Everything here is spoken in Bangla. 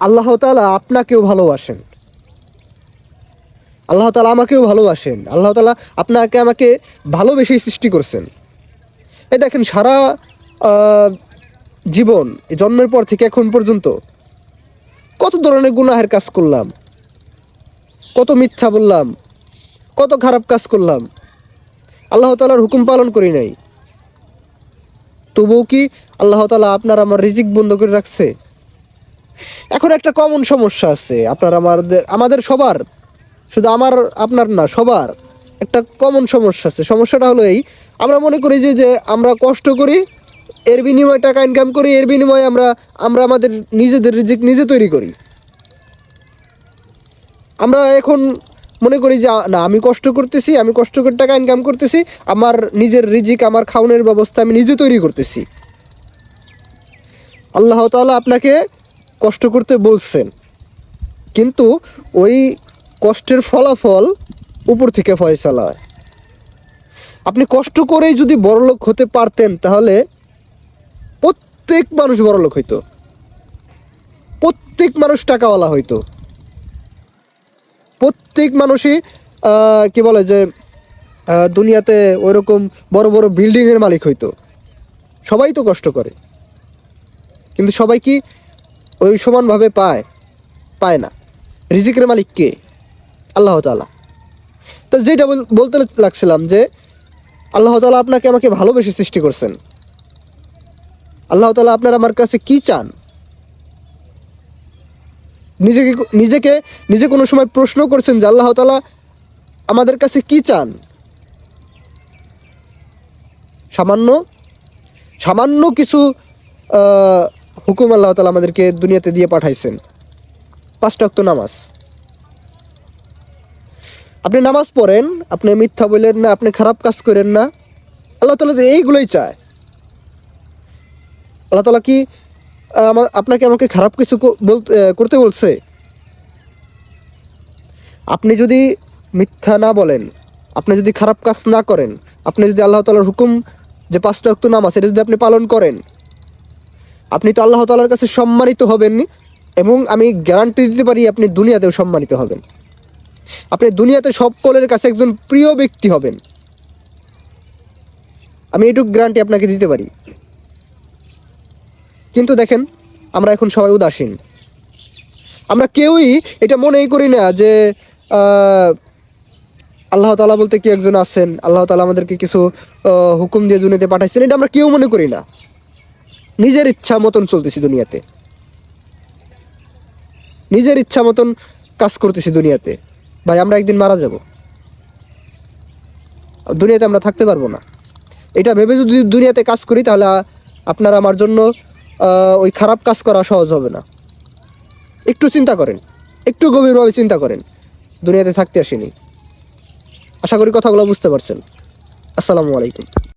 আল্লাহ তাআলা আপনাকেও ভালোবাসেন, আল্লাহ তাআলা আমাকেও ভালোবাসেন, আল্লাহ তাআলা আপনাকে আমাকে ভালোবেসেই সৃষ্টি করছেন। এই দেখেন সারা জীবন এই জন্মের পর থেকে এখন পর্যন্ত কত ধরনের গুনাহের কাজ করলাম, কত মিথ্যা বললাম, কত খারাপ কাজ করলাম, আল্লাহ তাআলার হুকুম পালন করি নাই। তবুও কি আল্লাহ তাআলা আপনার আমার রিজিক বন্ধ করে রাখছে? এখন একটা কমন সমস্যা আছে আপনার আমাদের সবার, শুধু আমার আপনার না, সবার একটা কমন সমস্যা আছে। সমস্যাটা হলো এই, আমরা মনে করি যে আমরা কষ্ট করি, এর বিনিময়ে টাকা ইনকাম করি, এর বিনিময়ে আমরা আমরা আমাদের নিজেদের রিজিক নিজে তৈরি করি। আমরা এখন মনে করি যে না, আমি কষ্ট করতেছি, আমি কষ্ট করে টাকা ইনকাম করতেছি, আমার নিজের রিজিক, আমার খাওয়ানোর ব্যবস্থা আমি নিজে তৈরি করতেছি। আল্লাহ তাআলা আপনাকে কষ্ট করতে বলছেন, কিন্তু ওই কষ্টের ফলাফল উপর থেকে ফয়সালা হয়। আপনি কষ্ট করেই যদি বড়লোক হতে পারতেন তাহলে প্রত্যেক মানুষ বড়লোক হইতো, প্রত্যেক মানুষ টাকাওয়ালা হইতো, প্রত্যেক মানুষই কি বলে যে দুনিয়াতে ওইরকম বড় বড় বিল্ডিংয়ের মালিক হইতো। সবাই তো কষ্ট করে, কিন্তু সবাই কি ওই সমানভাবে পায়? পায় না। রিজিকের মালিক কে? আল্লাহ তাআলা। তো যেটা বলতে লাগছিলাম যে আল্লাহ তাআলা আপনাকে আমাকে ভালোবেসে সৃষ্টি করছেন। আল্লাহ তাআলা আপনার আমার কাছে কি চান? নিজে কোনো সময় প্রশ্ন করছেন যে আল্লাহ তাআলা আমাদের কাছে কি চান? সামান্য কিছু হুকুম আল্লাহ তাআলা আমাদেরকে দুনিয়াতে দিয়ে পাঠাইছেন। 5 ওয়াক্ত নামাজ। আপনি নামাজ পড়েন, আপনি মিথ্যা বলেন না, আপনি খারাপ কাজ করেন না, আল্লাহ তাআলা তো এইগুলোই চায়। আল্লাহ তাআলা কি আপনাকে আমাকে খারাপ কিছু করতে বলছে? আপনি যদি মিথ্যা না বলেন, আপনি যদি খারাপ কাজ না করেন, আপনি যদি আল্লাহ তাআলার হুকুম যে 5 ওয়াক্ত নামাজ এটা যদি আপনি পালন করেন, আপনি তো আল্লাহ তাআলার কাছে সম্মানিত হবেন, এবং আমি গ্যারান্টি দিতে পারি আপনি দুনিয়াতেও সম্মানিত হবেন। আপনি দুনিয়াতে সকলের কাছে একজন প্রিয় ব্যক্তি হবেন, আমি এটুকু গ্যারান্টি আপনাকে দিতে পারি। কিন্তু দেখেন আমরা এখন সবাই উদাসীন, আমরা কেউই এটা মনেই করি না যে আল্লাহ তাআলা বলতে কি একজন আছেন, আল্লাহ তাআলা আমাদেরকে কিছু হুকুম দিয়ে দুনিয়াতে পাঠাইছেন, এটা আমরা কেউ মনে করি না। নিজের ইচ্ছা মতন চলতেছি দুনিয়াতে, নিজের ইচ্ছা মতন কাজ করতেছি দুনিয়াতে। ভাই আমরা একদিন মারা যাব, দুনিয়াতে আমরা থাকতে পারবো না। এটা ভেবে যদি দুনিয়াতে কাজ করি তাহলে আপনার আমার জন্য ওই খারাপ কাজ করা সহজ হবে না। একটু চিন্তা করেন, একটু গভীরভাবে চিন্তা করেন। দুনিয়াতে থাকতে আসিনি। আশা করি কথাগুলো বুঝতে পারছেন। আসসালামু আলাইকুম।